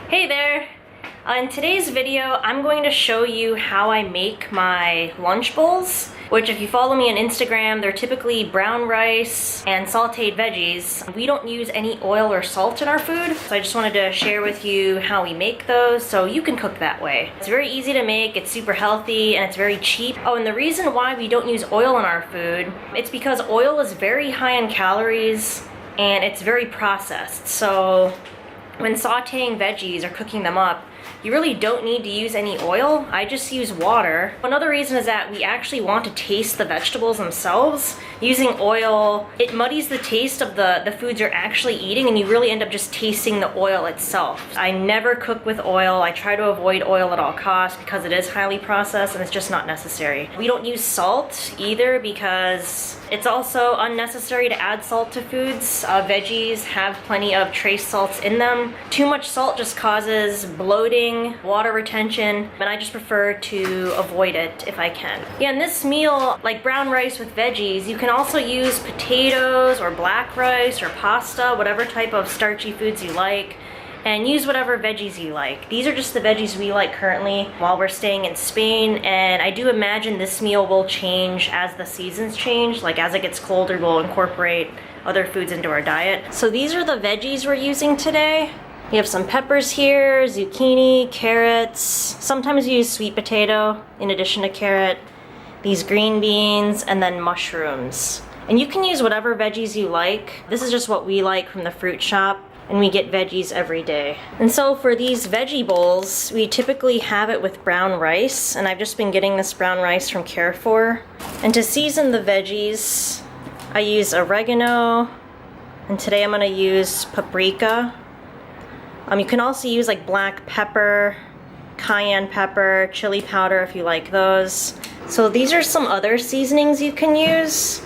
Hey there! In today's video, I'm going to show you how I make my lunch bowls, which if you follow me on Instagram, they're typically brown rice and sauteed veggies. We don't use any oil or salt in our food, so I just wanted to share with you how we make those so you can cook that way. It's very easy to make, it's super healthy, and it's very cheap. Oh, and the reason why we don't use oil in our food, it's because oil is very high in calories and it's very processed. So when sauteing veggies or cooking them up, you really don't need to use any oil. I just use water. Another reason is that we actually want to taste the vegetables themselves. Using oil, it muddies the taste of the foods you're actually eating, and you really end up just tasting the oil itself. I never cook with oil. I try to avoid oil at all costs because it is highly processed and it's just not necessary. We don't use salt either because it's also unnecessary to add salt to foods. Veggies have plenty of trace salts in them. Too much salt just causes bloating, water retention, and I just prefer to avoid it if I can. Yeah, in this meal, like brown rice with veggies, you can also use potatoes or black rice or pasta, whatever type of starchy foods you like, and use whatever veggies you like. These are just the veggies we like currently while we're staying in Spain, and I do imagine this meal will change as the seasons change. Like as it gets colder, we'll incorporate other foods into our diet. So these are the veggies we're using today. We have some peppers here, zucchini, carrots. Sometimes we use sweet potato in addition to carrot. These green beans, and then mushrooms. And you can use whatever veggies you like. This is just what we like from the fruit shop, and we get veggies every day. And so for these veggie bowls, we typically have it with brown rice, and I've just been getting this brown rice from Carrefour. And to season the veggies, I use oregano, and today I'm gonna use paprika. You can also use like black pepper, cayenne pepper, chili powder if you like those. So these are some other seasonings you can use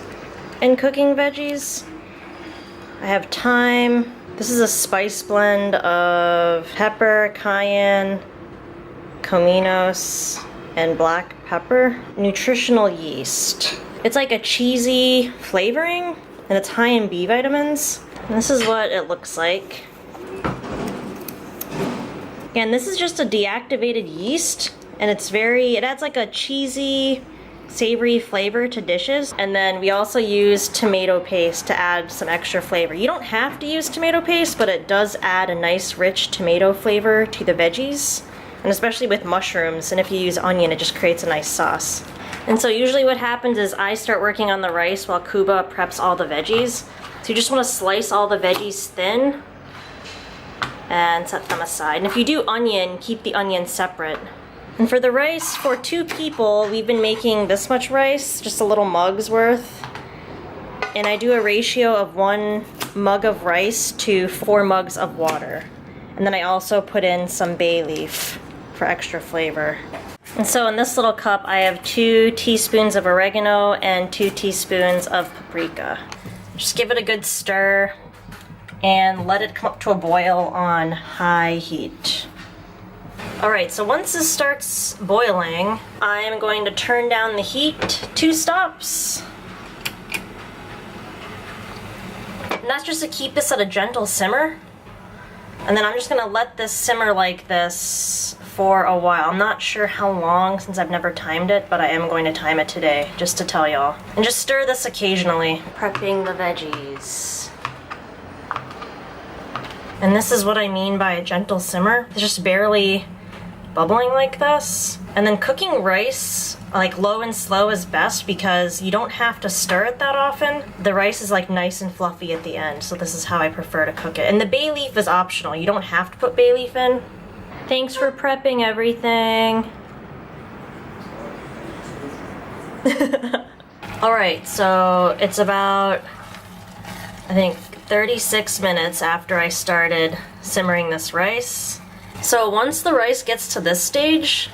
in cooking veggies. I have thyme. This is a spice blend of pepper, cayenne, cominos, and black pepper. Nutritional yeast. It's like a cheesy flavoring, and it's high in B vitamins. And this is what it looks like. And this is just a deactivated yeast, and it adds like a cheesy, savory flavor to dishes. And then we also use tomato paste to add some extra flavor. You don't have to use tomato paste, but it does add a nice rich tomato flavor to the veggies, and especially with mushrooms. And if you use onion, it just creates a nice sauce. And so usually what happens is I start working on the rice while Kuba preps all the veggies. So you just want to slice all the veggies thin and set them aside. And if you do onion, keep the onion separate. And for the rice, for 2 people, we've been making this much rice, just a little mug's worth. And I do a ratio of 1 mug of rice to 4 mugs of water. And then I also put in some bay leaf for extra flavor. And so in this little cup, I have 2 teaspoons of oregano and 2 teaspoons of paprika. Just give it a good stir and let it come up to a boil on high heat. Alright, so once this starts boiling, I am going to turn down the heat 2 stops. And that's just to keep this at a gentle simmer. And then I'm just gonna let this simmer like this for a while. I'm not sure how long since I've never timed it, but I am going to time it today just to tell y'all. And just stir this occasionally. Prepping the veggies. And this is what I mean by a gentle simmer. It's just barely bubbling like this. And then cooking rice, like low and slow is best because you don't have to stir it that often. The rice is like nice and fluffy at the end, so this is how I prefer to cook it. And the bay leaf is optional. You don't have to put bay leaf in. Thanks for prepping everything. Alright, so it's about, I think, 36 minutes after I started simmering this rice. So once the rice gets to this stage,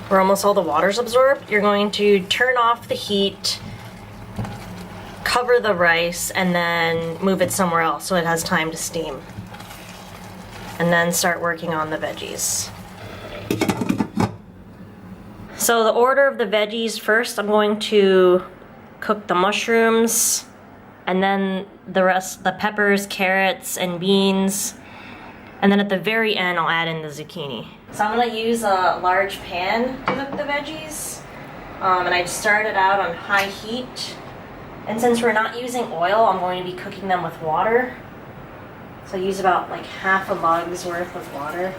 where almost all the water's absorbed, you're going to turn off the heat, cover the rice, and then move it somewhere else so it has time to steam. And then start working on the veggies. So the order of the veggies, first I'm going to cook the mushrooms, and then the rest, the peppers, carrots, and beans. And then at the very end, I'll add in the zucchini. So I'm gonna use a large pan to cook the veggies. And I started out on high heat. And since we're not using oil, I'm going to be cooking them with water. So I use about like half a mug's worth of water.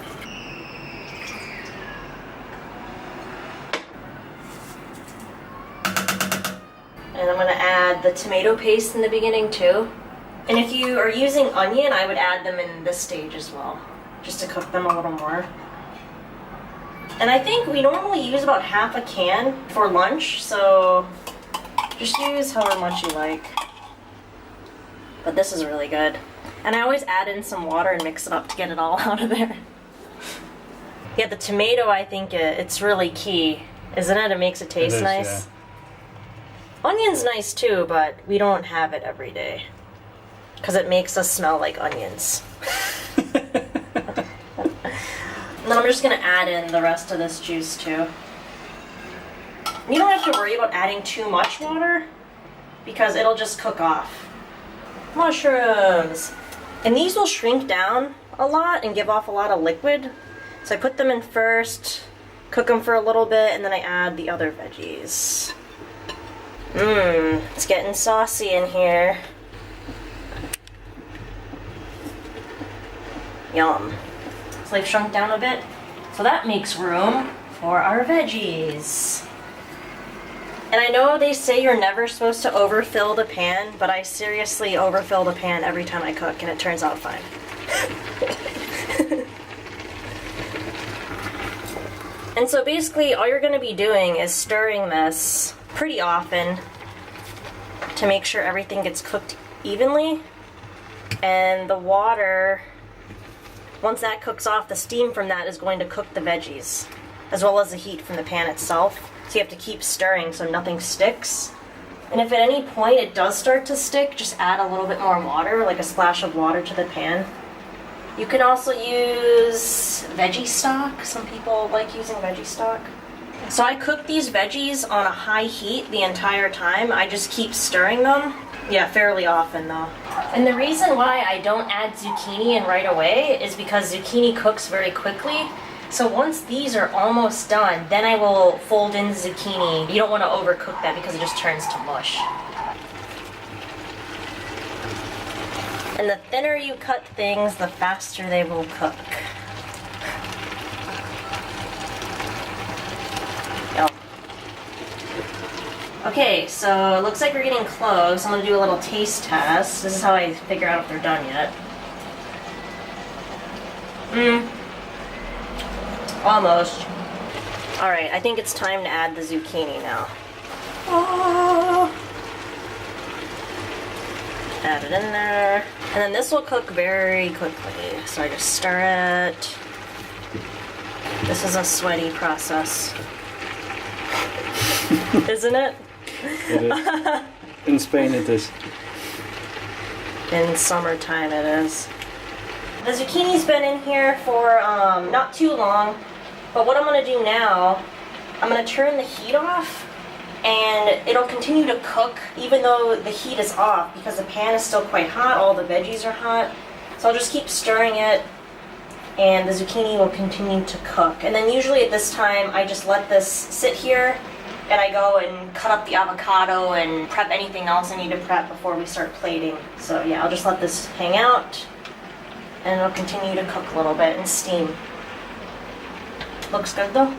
And I'm gonna add the tomato paste in the beginning too. And if you are using onion, I would add them in this stage as well, just to cook them a little more. And I think we normally use about half a can for lunch, so just use however much you like. But this is really good. And I always add in some water and mix it up to get it all out of there. Yeah, the tomato, I think it's really key, isn't it? It makes it taste nice. Yeah. Onion's nice too, but we don't have it every day. Because it makes us smell like onions. And then I'm just gonna add in the rest of this juice too. You don't have to worry about adding too much water because it'll just cook off. Mushrooms! And these will shrink down a lot and give off a lot of liquid. So I put them in first, cook them for a little bit, and then I add the other veggies. It's getting saucy in here. Yum. So they've shrunk down a bit. So that makes room for our veggies. And I know they say you're never supposed to overfill the pan, but I seriously overfill the pan every time I cook, and it turns out fine. And so basically all you're gonna be doing is stirring this pretty often to make sure everything gets cooked evenly. And the water, once that cooks off, the steam from that is going to cook the veggies, as well as the heat from the pan itself. So you have to keep stirring so nothing sticks. And if at any point it does start to stick, just add a little bit more water, like a splash of water to the pan. You can also use veggie stock. Some people like using veggie stock. So I cook these veggies on a high heat the entire time. I just keep stirring them. Yeah, fairly often though. And the reason why I don't add zucchini in right away is because zucchini cooks very quickly. So once these are almost done, then I will fold in zucchini. You don't want to overcook that because it just turns to mush. And the thinner you cut things, the faster they will cook. Yum. Okay, so it looks like we're getting close. I'm gonna do a little taste test. This is how I figure out if they're done yet. Almost. Alright, I think it's time to add the zucchini now. Oh. Add it in there. And then this will cook very quickly. So I just stir it. This is a sweaty process. Isn't it? It is. In Spain it is. In summertime it is. The zucchini's been in here for not too long. But what I'm going to do now, I'm going to turn the heat off, and it'll continue to cook even though the heat is off because the pan is still quite hot, all the veggies are hot. So I'll just keep stirring it, and the zucchini will continue to cook. And then usually at this time, I just let this sit here, and I go and cut up the avocado and prep anything else I need to prep before we start plating. So yeah, I'll just let this hang out, and it'll continue to cook a little bit and steam. Looks good though?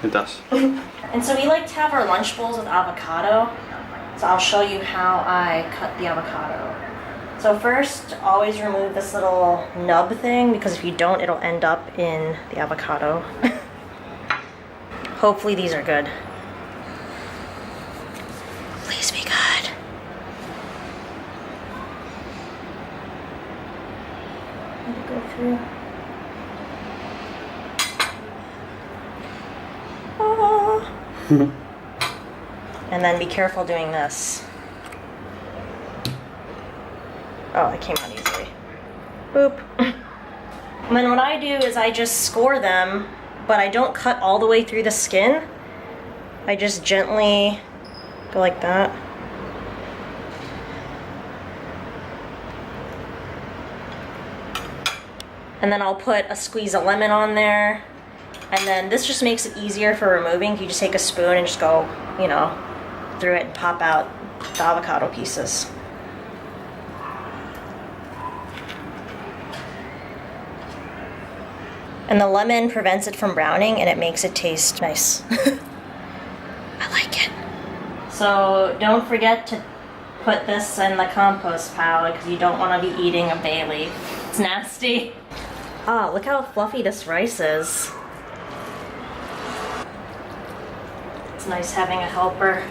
It does. And so we like to have our lunch bowls with avocado. So I'll show you how I cut the avocado. So first, always remove this little nub thing because if you don't, it'll end up in the avocado. Hopefully these are good. Please be good. Let it go through. And then be careful doing this. Oh, it came out easily. Boop. And then what I do is I just score them, but I don't cut all the way through the skin. I just gently go like that. And then I'll put a squeeze of lemon on there. And then this just makes it easier for removing. You just take a spoon and just go, you know, through it and pop out the avocado pieces. And the lemon prevents it from browning and it makes it taste nice. I like it. So don't forget to put this in the compost pile because you don't want to be eating a bay leaf. It's nasty. Ah, look how fluffy this rice is. It's nice having a helper.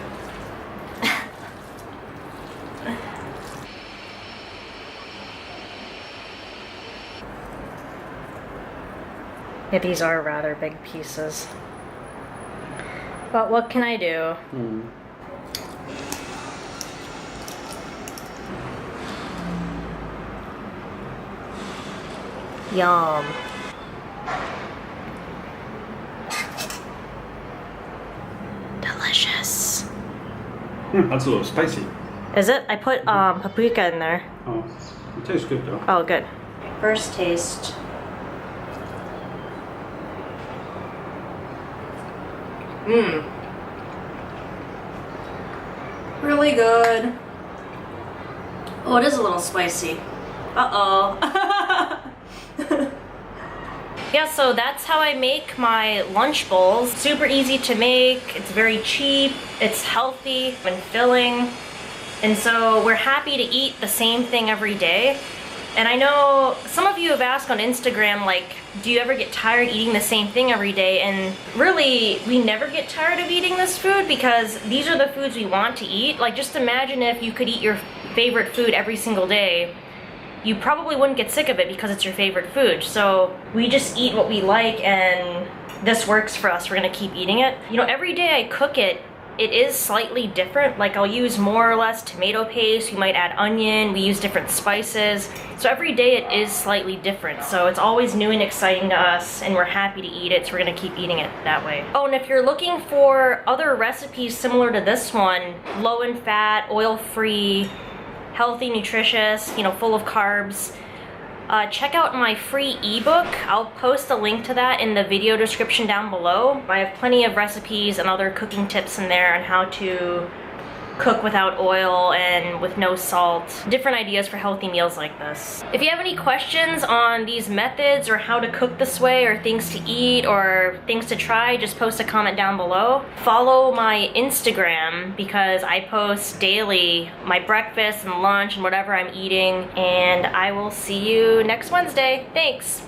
Yeah, these are rather big pieces. But what can I do? Yum. Delicious. That's a little spicy. Is it? I put paprika in there. Oh, it tastes good though. Oh, good. First taste. Mmm. Really good. Oh, it is a little spicy. Uh-oh. Yeah, so that's how I make my lunch bowls. Super easy to make, it's very cheap, it's healthy and filling. And so we're happy to eat the same thing every day. And I know some of you have asked on Instagram, like, do you ever get tired eating the same thing every day? And really, we never get tired of eating this food because these are the foods we want to eat. Like, just imagine if you could eat your favorite food every single day. You probably wouldn't get sick of it because it's your favorite food. So we just eat what we like and this works for us. We're gonna keep eating it. You know, every day I cook it, it is slightly different. Like I'll use more or less tomato paste, we might add onion, we use different spices. So every day it is slightly different. So it's always new and exciting to us and we're happy to eat it, so we're gonna keep eating it that way. Oh, and if you're looking for other recipes similar to this one, low in fat, oil-free, healthy, nutritious, you know, full of carbs, check out my free ebook. I'll post a link to that in the video description down below. I have plenty of recipes and other cooking tips in there on how to cook without oil and with no salt. Different ideas for healthy meals like this. If you have any questions on these methods or how to cook this way or things to eat or things to try, just post a comment down below. Follow my Instagram because I post daily my breakfast and lunch and whatever I'm eating, and I will see you next Wednesday. Thanks.